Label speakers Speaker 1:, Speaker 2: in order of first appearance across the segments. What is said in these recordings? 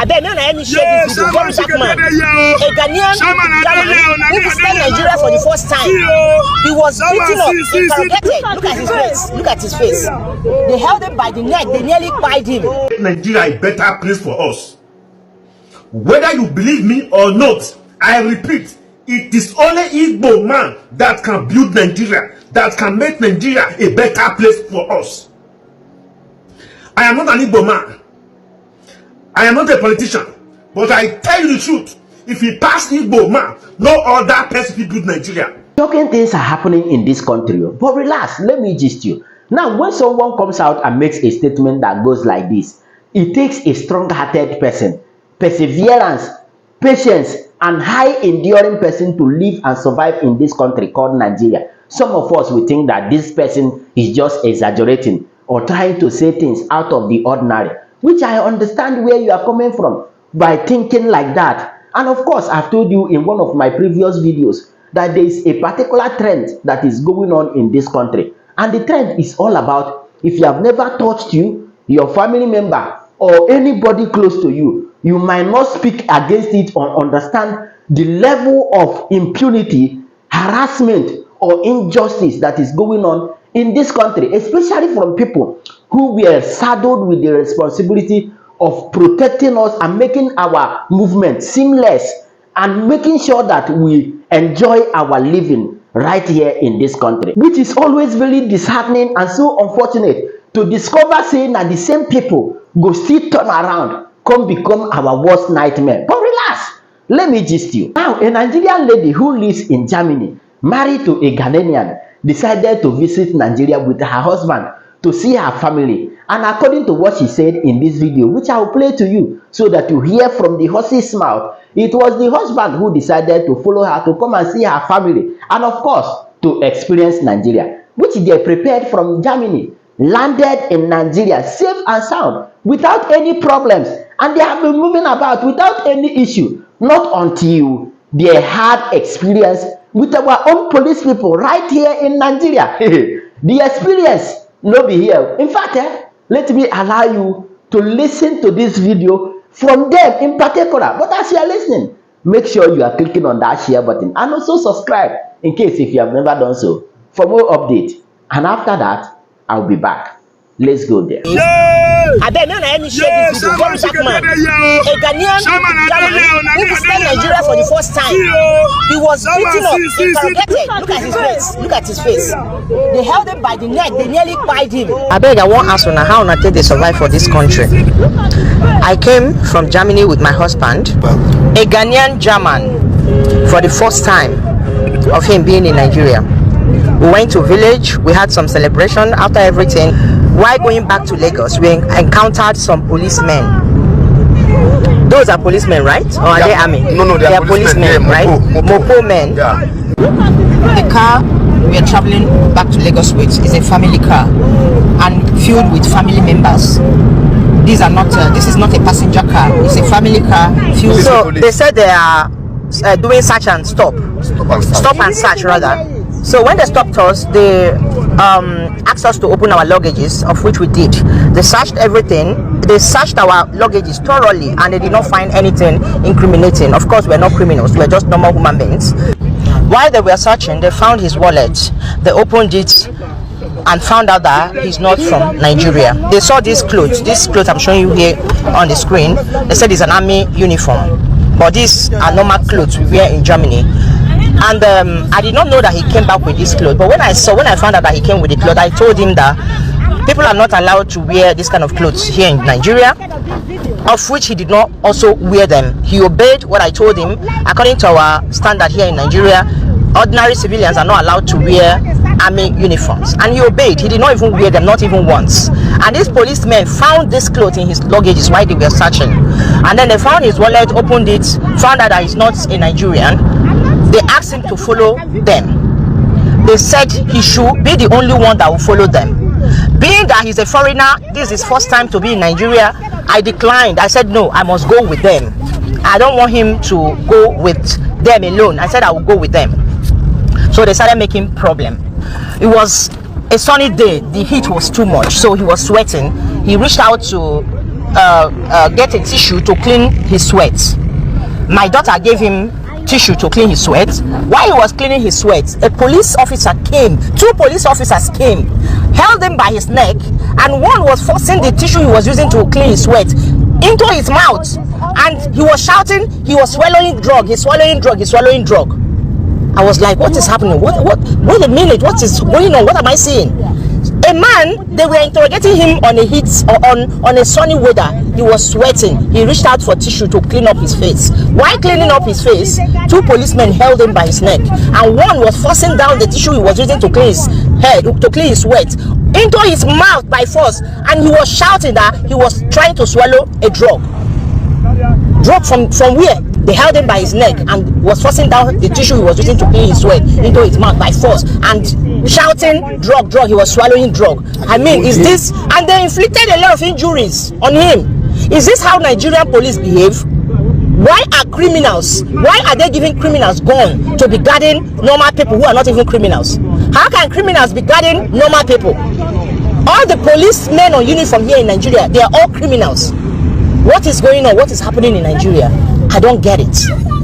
Speaker 1: beg, no, I share this video. Very dark man. A Ghanaian German who visited Nigeria for the first time. He was beaten up, interrogated. Look at his face. Look at his face. They held him by the neck. They nearly pied him.
Speaker 2: Nigeria a better place for us. Whether you believe me or not, I repeat, it is only Igbo man that can build Nigeria, that can make Nigeria a better place for us. I am not an Igbo man. I am not a politician. But I tell you the truth. If he pass Igbo man, no other person will build Nigeria.
Speaker 3: Shocking things are happening in this country. But relax, let me gist you. Now, when someone comes out and makes a statement that goes like this, it takes a strong-hearted person, perseverance, patience, and high-enduring person to live and survive in this country called Nigeria. Some of us will think that this person is just exaggerating or trying to say things out of the ordinary, which I understand where you are coming from by thinking like that. And of course, I've told you in one of my previous videos that there is a particular trend that is going on in this country. And the trend is all about, if you have never touched you, your family member, or anybody close to you, you might not speak against it or understand the level of impunity, harassment, or injustice that is going on in this country, especially from people who were saddled with the responsibility of protecting us and making our movement seamless and making sure that we enjoy our living right here in this country, which is always very disheartening and so unfortunate to discover saying that the same people go still turn around, come become our worst nightmare. But relax, let me gist you. Now, a Nigerian lady who lives in Germany, married to a Ghanaian, decided to visit Nigeria with her husband to see her family. And according to what she said in this video, which I will play to you so that you hear from the horse's mouth, it was the husband who decided to follow her to come and see her family and of course to experience Nigeria, which they prepared from Germany, landed in Nigeria safe and sound without any problems, and they have been moving about without any issue, not until they had experience with our own police people right here in Nigeria. The experience no be here. In fact, let me allow you to listen to this video from them in particular. But as you are listening, make sure you are clicking on that share button and also subscribe in case if you have never done so for more updates. And after that, I'll be back. Let's go there.
Speaker 1: I beg, no, I share this video. Very dark man. A Ghanaian German who visited Nigeria for the first time. He was beaten up, interrogated. Look at his face. Look at his face. They held him by the neck. They nearly pied him.
Speaker 4: I beg, I won't ask una how una take they survive for this country. I came from Germany with my husband, a Ghanaian German, for the first time of him being in Nigeria. We went to a village, we had some celebration. After everything, while going back to Lagos, we encountered some policemen. Those are policemen, right? Or are they army?
Speaker 2: No, they are policemen,
Speaker 4: right? Mopo men.
Speaker 2: Yeah.
Speaker 4: The car we are traveling back to Lagos with is a family car and filled with family members. These are not. This is not a passenger car. It's a family car filled. So they said they are doing search and stop. Stop and search rather. So when they stopped us, they asked us to open our luggages, of which we did. They searched everything. They searched our luggages thoroughly and they did not find anything incriminating. Of course, we're not criminals. We're just normal human beings. While they were searching, they found his wallet. They opened it and found out that he's not from Nigeria. They saw these clothes. This clothes I'm showing you here on the screen. They said it's an army uniform. But these are normal clothes we wear in Germany. And I did not know that he came back with this clothes. But when I found out that he came with the clothes, I told him that people are not allowed to wear this kind of clothes here in Nigeria, of which he did not also wear them. He obeyed what I told him. According to our standard here in Nigeria, ordinary civilians are not allowed to wear army uniforms, and he obeyed. He did not even wear them, not even once. And these policemen found this clothes in his luggages while they were searching, and then they found his wallet, opened it, found out that he's not a Nigerian. They asked him to follow them. They said he should be the only one that will follow them. Being that he's a foreigner, this is his first time to be in Nigeria, I declined. I said no, I must go with them. I don't want him to go with them alone. I said I will go with them. So they started making problem. It was a sunny day. The heat was too much, so he was sweating. He reached out to get a tissue to clean his sweat. My daughter gave him tissue to clean his sweat. While he was cleaning his sweat, a police officer came. 2 police officers came, held him by his neck, and one was forcing the tissue he was using to clean his sweat into his mouth, and he was shouting he was swallowing drug, he's swallowing drug, he's swallowing drug. I was like, what is happening? Wait a minute, what is going on? What am I seeing? A man, they were interrogating him on a heat or on a sunny weather. He was sweating. He reached out for tissue to clean up his face. While cleaning up his face, 2 policemen held him by his neck, and one was forcing down the tissue he was using to clean his head, to clean his sweat, into his mouth by force, and he was shouting that he was trying to swallow a drug. Drug from where? They held him by his neck and was forcing down the tissue he was using to clean his sweat into his mouth by force, and shouting drug, he was swallowing drug. I mean, is this, and they inflicted a lot of injuries on him. Is this how Nigerian police behave? Why are they giving criminals gun to be guarding normal people who are not even criminals? How can criminals be guarding normal people? All the policemen on uniform here in Nigeria, they are all criminals. What is going on? What is happening in Nigeria? I don't get it.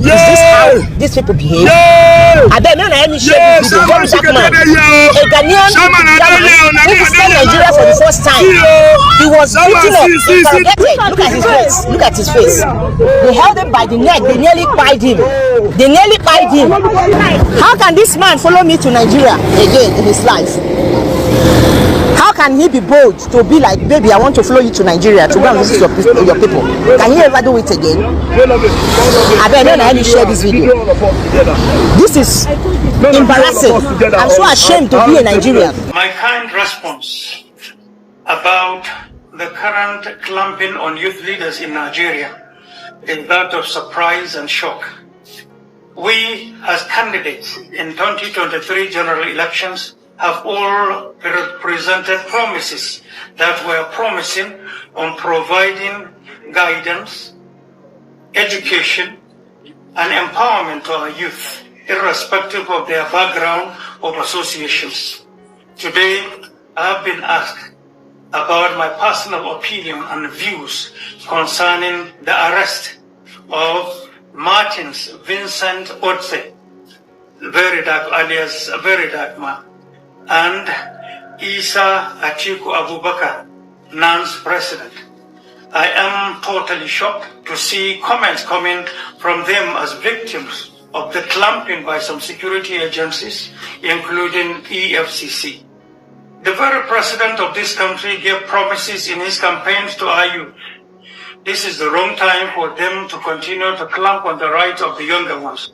Speaker 4: Yeah. Is this how these people behave? Yeah. I bet let me share this video. Very dark man. A Ghanaian who visited Nigeria for the first time. He was beaten up, interrogated. Look at his face. Look at his face. They held him by the neck. They nearly pied him. How can this man follow me to Nigeria again in his life? How can he be bold to be like, baby, I want to follow you to Nigeria to go and visit your people? Can he ever do it again? I bet let me share this video. This is embarrassing. I'm so ashamed to be a Nigerian.
Speaker 5: My kind response about the current clamping on youth leaders in Nigeria is that of surprise and shock. We, as candidates in 2023 general elections, have all presented promises that were promising on providing guidance, education, and empowerment to our youth, irrespective of their background or associations. Today, I have been asked about my personal opinion and views concerning the arrest of Martins Vincent Otse, very dark, alias very dark man, and Isa Atiku Abubakar, NAN's president. I am totally shocked to see comments coming from them as victims of the clamping by some security agencies, including EFCC. The very president of this country gave promises in his campaigns to our youth. This is the wrong time for them to continue to clamp on the rights of the younger ones.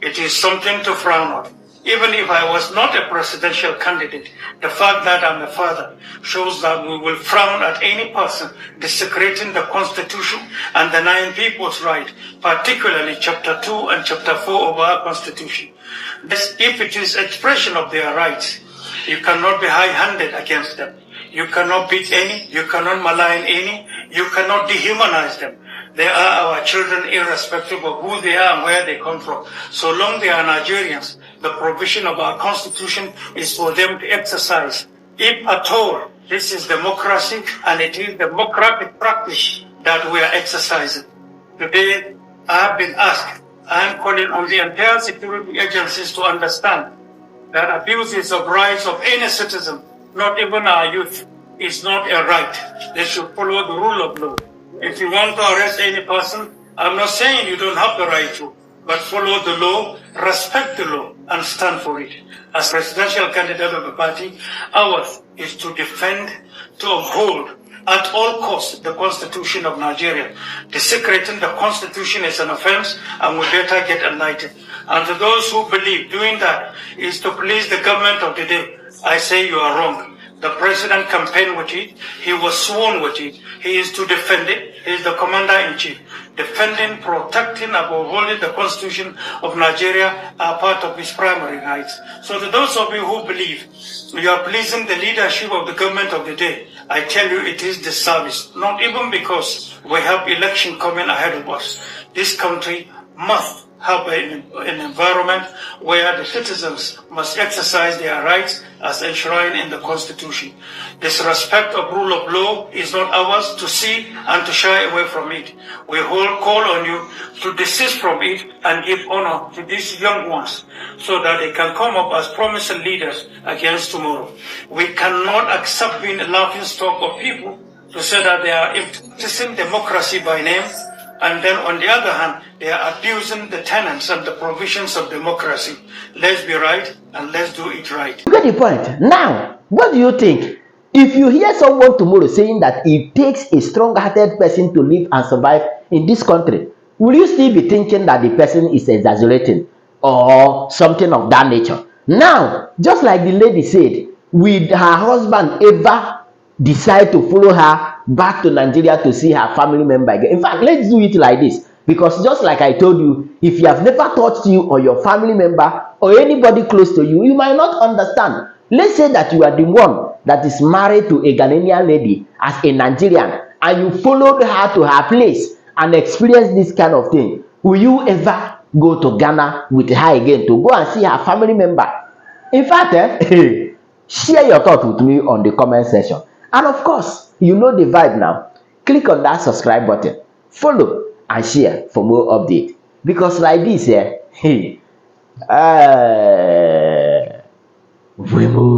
Speaker 5: It is something to frown on. Even if I was not a presidential candidate, the fact that I'm a father shows that we will frown at any person desecrating the Constitution and denying people's right, particularly Chapter 2 and Chapter 4 of our Constitution. This, if it is expression of their rights, you cannot be high-handed against them. You cannot beat any, you cannot malign any, you cannot dehumanize them. They are our children irrespective of who they are and where they come from. So long they are Nigerians, the provision of our Constitution is for them to exercise. If at all, this is democracy and it is democratic practice that we are exercising. Today, I have been asked, I am calling on the entire security agencies to understand that abuses of rights of any citizen, not even our youth, is not a right. They should follow the rule of law. If you want to arrest any person, I'm not saying you don't have the right to, but follow the law, respect the law, and stand for it. As presidential candidate of the party, ours is to defend, to uphold, at all costs, the Constitution of Nigeria. Desecrating the Constitution is an offense, and we better get enlightened. And to those who believe doing that is to please the government of the day, I say you are wrong. The president campaigned with it. He was sworn with it. He is to defend it. He is the commander-in-chief. Defending, protecting, and upholding the Constitution of Nigeria are part of his primary rights. So to those of you who believe you are pleasing the leadership of the government of the day, I tell you it is disservice. Not even because we have election coming ahead of us. This country must have an environment where the citizens must exercise their rights as enshrined in the Constitution. Disrespect of rule of law is not ours to see and to shy away from it. We call on you to desist from it and give honor to these young ones so that they can come up as promising leaders against tomorrow. We cannot accept being a laughing stock of people to say that they are practicing democracy by name, and then on the other hand, they are abusing the tenets and the provisions of democracy. Let's be right and let's do it right.
Speaker 3: You get the point. Now, what do you think? If you hear someone tomorrow saying that it takes a strong-hearted person to live and survive in this country, will you still be thinking that the person is exaggerating or something of that nature? Now, just like the lady said, will her husband ever decide to follow her back to Nigeria to see her family member again? In fact, let's do it like this, because just like I told you, if you have never touched you or your family member or anybody close to you, you might not understand. Let's say that you are the one that is married to a Ghanaian lady as a Nigerian, and you followed her to her place and experienced this kind of thing. Will you ever go to Ghana with her again to go and see her family member? In fact, share your thoughts with me on the comment section. And of course, you know the vibe now. Click on that subscribe button, follow and share for more updates. Because like this, we move.